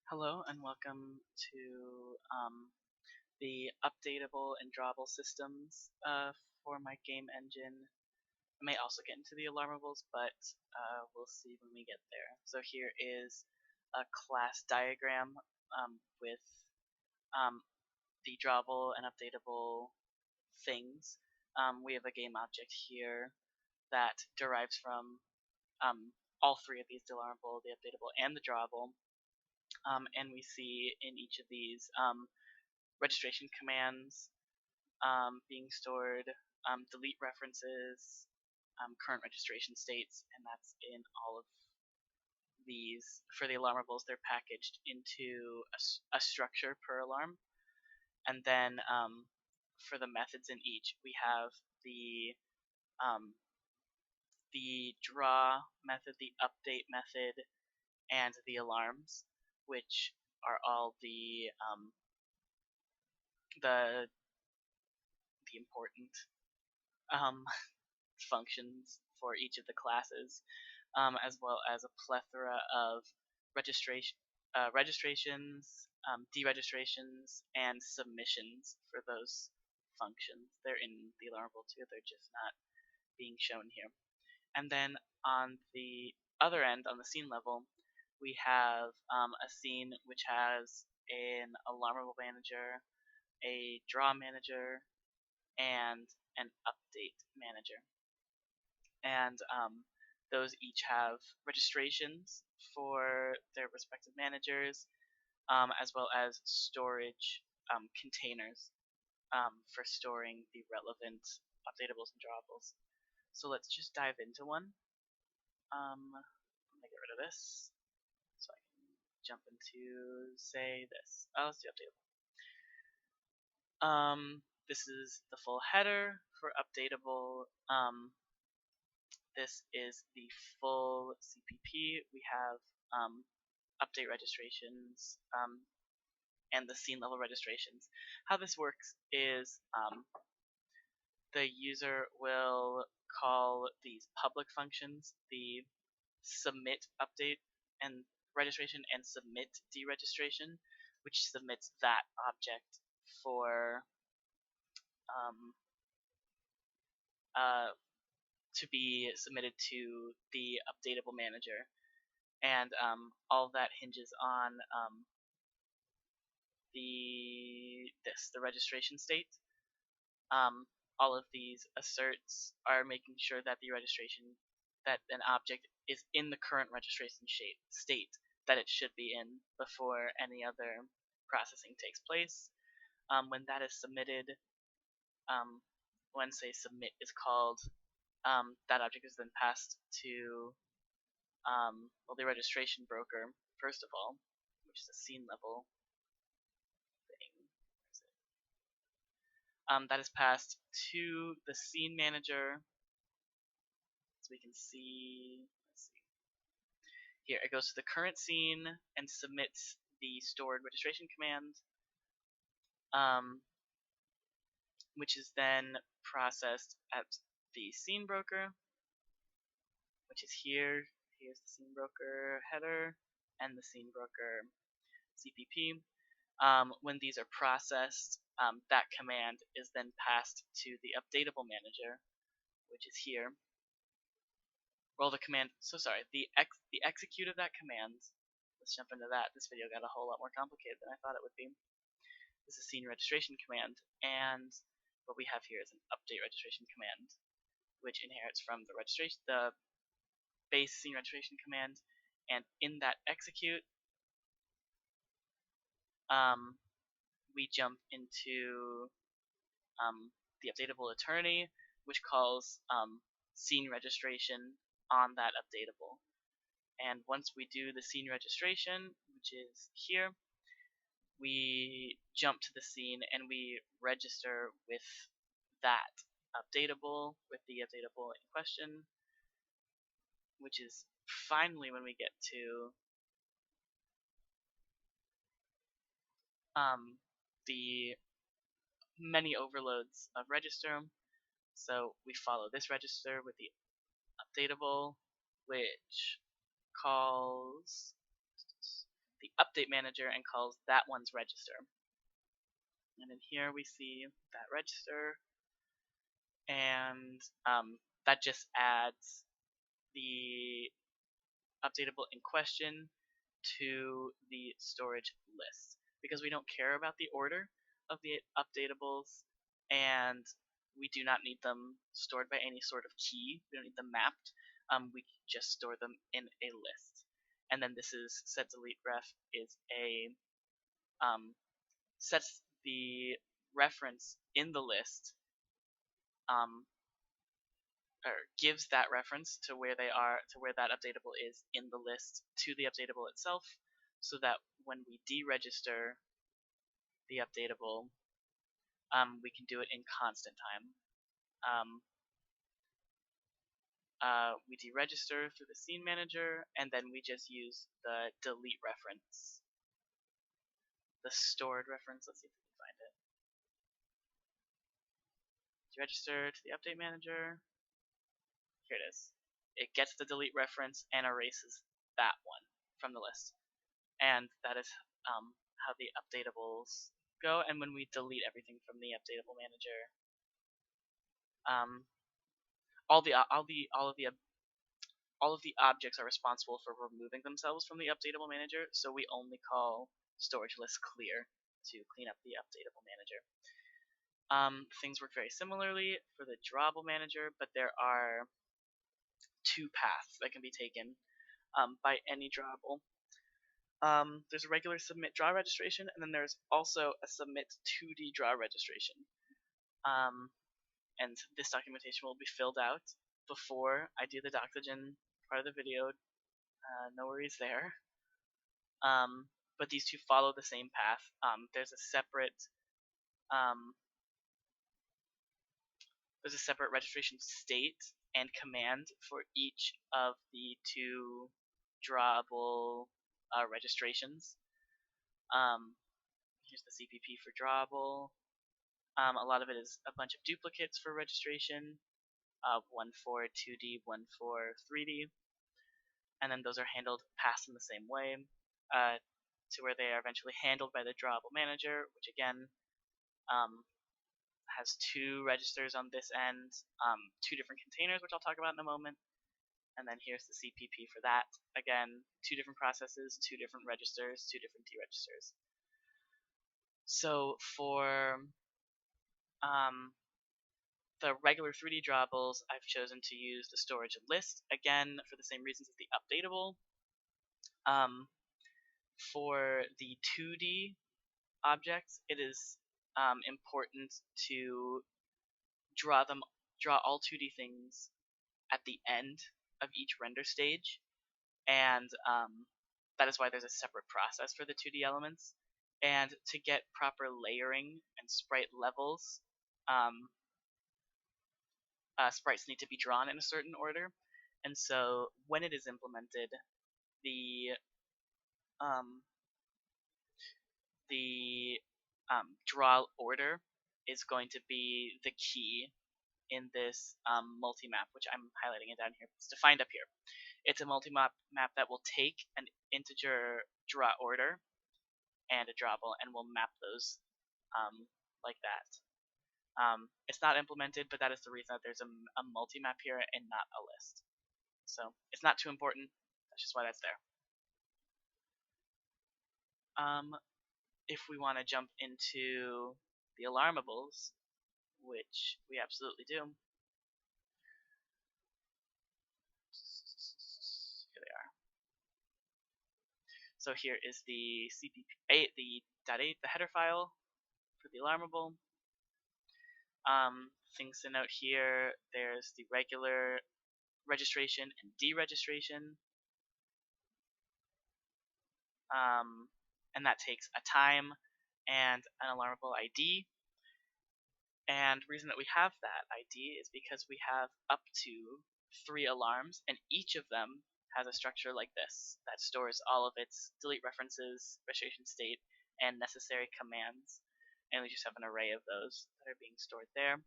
Hello and welcome to the Updatable and Drawable systems for my game engine. I may also get into the Alarmables, but we'll see when we get there. So here is a class diagram with um, the Drawable and Updatable things. We have a game object here that derives from all three of these, the Alarmable, the Updatable, and the Drawable. And we see in each of these registration commands being stored, delete references, current registration states, and that's in all of these. For the alarmables, they're packaged into a structure per alarm. And then for the methods in each, we have um, the draw method, the update method, and the alarms, which are all the important um, functions for each of the classes, as well as a plethora of registrations, deregistrations, and submissions for those functions. They're in the Alarmable too, they're just not being shown here. And then on the other end, on the scene level, we have a scene which has an Alarmable manager, a draw manager, and an update manager. And those each have registrations for their respective managers, as well as storage containers for storing the relevant updatables and drawables. So let's just dive into one. I'm gonna get rid of this so I can jump into, say, this. Oh, let's do updatable. This is the full header for updatable. This is the full CPP. We have update registrations and the scene level registrations. How this works is the user will call these public functions, the submit update and registration and submit deregistration, which submits that object for um, to be submitted to the updatable manager. And all of that hinges on the registration state. All of these asserts are making sure that the registration that an object is in the current registration state that it should be in before any other processing takes place. When that is submitted, when say submit is called, that object is then passed to the registration broker first of all, which is a scene level thing. That is passed to the scene manager, so we can see. Let's see. Here it goes to the current scene and submits the stored registration command, which is then processed at the scene broker, which is here. Here's the scene broker header and the scene broker CPP. When these are processed, that command is then passed to the updatable manager, which is here. Roll the command. So sorry, the execute of that command. Let's jump into that. This video got a whole lot more complicated than I thought it would be. This is a scene registration command, and what we have here is an update registration command, which inherits from the base scene registration command, and in that execute, we jump into the updatable attorney, which calls scene registration on that updatable. And once we do the scene registration, which is here, we jump to the scene and we register with that updatable, with the updatable in question, which is finally when we get to the many overloads of register. So we follow this register with the updatable, which calls the update manager and calls that one's register. And in here we see that register, and that just adds the updatable in question to the storage list, because we don't care about the order of the updatables, and we do not need them stored by any sort of key. We don't need them mapped. We just store them in a list. And then this is set delete ref is a sets the reference in the list, or gives that reference to where they are, to where that updatable is in the list, to the updatable itself, so that when we deregister the updatable, we can do it in constant time. We deregister through the scene manager, and then we just use the delete reference, the stored reference. Let's see if we can find it. Deregister to the update manager. Here it is. It gets the delete reference and erases that one from the list. And that is how the updatables go. And when we delete everything from the updatable manager, all of the objects are responsible for removing themselves from the updatable manager. So we only call storage list clear to clean up the updatable manager. Things work very similarly for the drawable manager, but there are two paths that can be taken by any drawable. There's a regular submit draw registration, and then there's also a submit 2D draw registration. And this documentation will be filled out before I do the Doctogen part of the video. No worries there. But these two follow the same path. There's a separate registration state and command for each of the two drawable registrations. Here's the CPP for drawable. A lot of it is a bunch of duplicates for registration, one for 2D, one for 3D, and then those are passed in the same way, to where they are eventually handled by the drawable manager, which again has two registers on this end, two different containers, which I'll talk about in a moment, and then here's the CPP for that. Again, two different processes, two different registers, two different deregisters. So for the regular 3D drawables, I've chosen to use the storage list, again, for the same reasons as the updatable. For the 2D objects, it is important to draw all 2D things at the end of each render stage, and that is why there's a separate process for the 2D elements. And to get proper layering and sprite levels, sprites need to be drawn in a certain order, and so when it is implemented, the draw order is going to be the key in this multi-map, which I'm highlighting it down here. It's defined up here. It's a multi-map that will take an integer draw order and a drawable, and will map those like that. It's not implemented, but that is the reason that there's a multi-map here and not a list. So it's not too important. That's just why that's there. If we want to jump into the alarmables, which we absolutely do. Here they are. So here is the CPP, the .8, the header file for the alarmable. Things to note here: there's the regular registration and deregistration, and that takes a time and an alarmable ID. And the reason that we have that ID is because we have up to 3 alarms, and each of them has a structure like this that stores all of its delete references, registration state, and necessary commands. And we just have an array of those that are being stored there.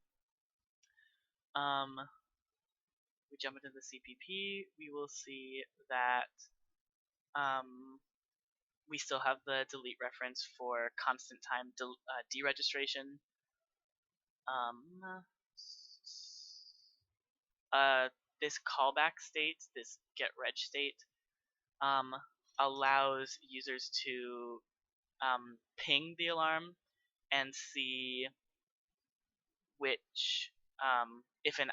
We jump into the CPP, we will see that we still have the delete reference for constant time deregistration. This callback state, this get reg state, allows users to ping the alarm and see which if an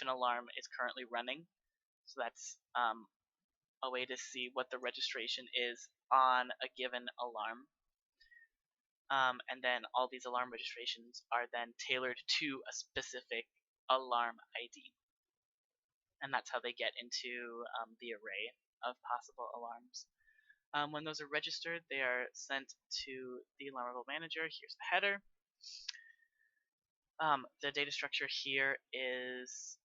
alarm is currently running. So that's a way to see what the registration is on a given alarm. And then all these alarm registrations are then tailored to a specific alarm ID. And that's how they get into the array of possible alarms. When those are registered, they are sent to the Alarmable manager. Here's the header. The data structure here is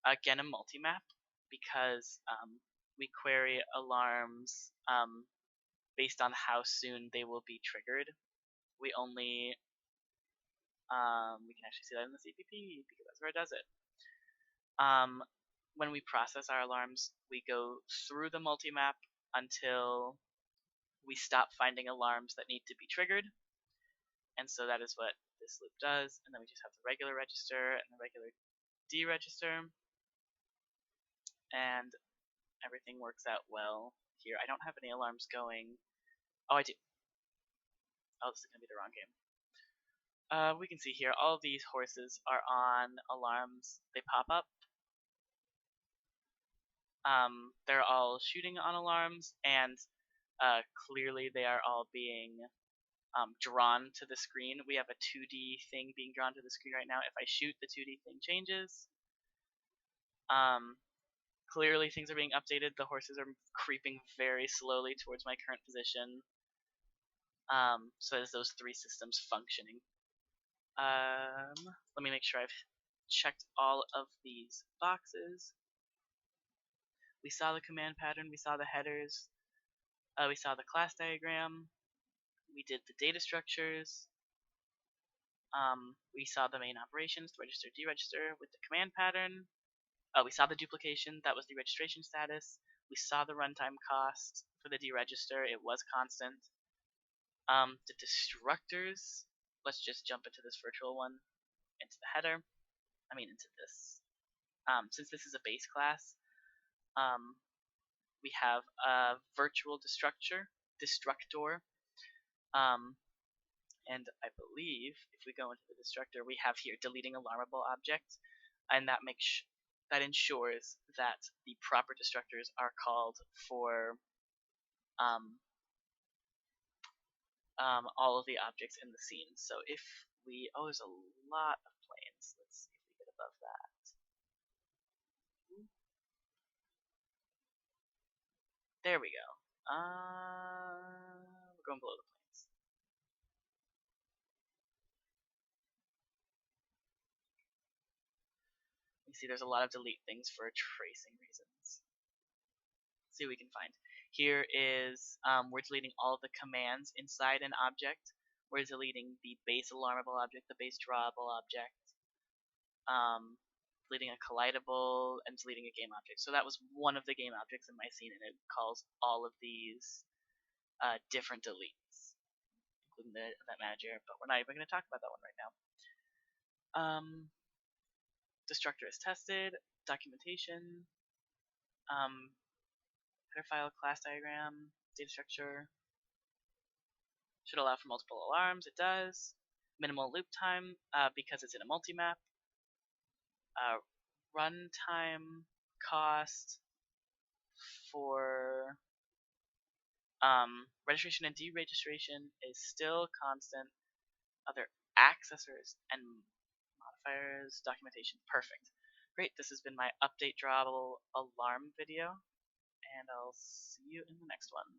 again a multi-map, because we query alarms based on how soon they will be triggered. We only we can actually see that in the CPP because that's where it does it. When we process our alarms, we go through the multi-map until we stop finding alarms that need to be triggered. And so that is what this loop does. And then we just have the regular register and the regular deregister. And everything works out well here. I don't have any alarms going. Oh, I do. Oh, this is going to be the wrong game. We can see here all of these horses are on alarms. They pop up. They're all shooting on alarms, and clearly they are all being drawn to the screen. We have a 2D thing being drawn to the screen right now. If I shoot, the 2D thing changes. Clearly things are being updated. The horses are creeping very slowly towards my current position. So there's those three systems functioning. Let me make sure I've checked all of these boxes. We saw the command pattern, we saw the headers, we saw the class diagram, we did the data structures, we saw the main operations, the register, deregister with the command pattern, we saw the duplication, that was the registration status, we saw the runtime cost for the deregister, it was constant. The destructors, let's just jump into this virtual one, into the header, into this. Since this is a base class, we have a virtual destructor, and I believe if we go into the destructor, we have here deleting alarmable objects, and that ensures that the proper destructors are called for all of the objects in the scene. So if we, there's a lot of planes. Let's see if we get above that. There we go. We're going below the planes. You see there's a lot of delete things for tracing reasons. Let's see what we can find. Here is, we're deleting all of the commands inside an object. We're deleting the base alarmable object, the base drawable object, deleting a collidable, and deleting a game object. So that was one of the game objects in my scene, and it calls all of these different deletes, including the event manager, but we're not even going to talk about that one right now. Destructor is tested, documentation, header file, class diagram, data structure. Should allow for multiple alarms, it does. Minimal loop time, because it's in a multi-map. Runtime cost for registration and deregistration is still constant. Other accessors and modifiers, documentation, perfect. Great, this has been my update drawable alarm video, and I'll see you in the next one.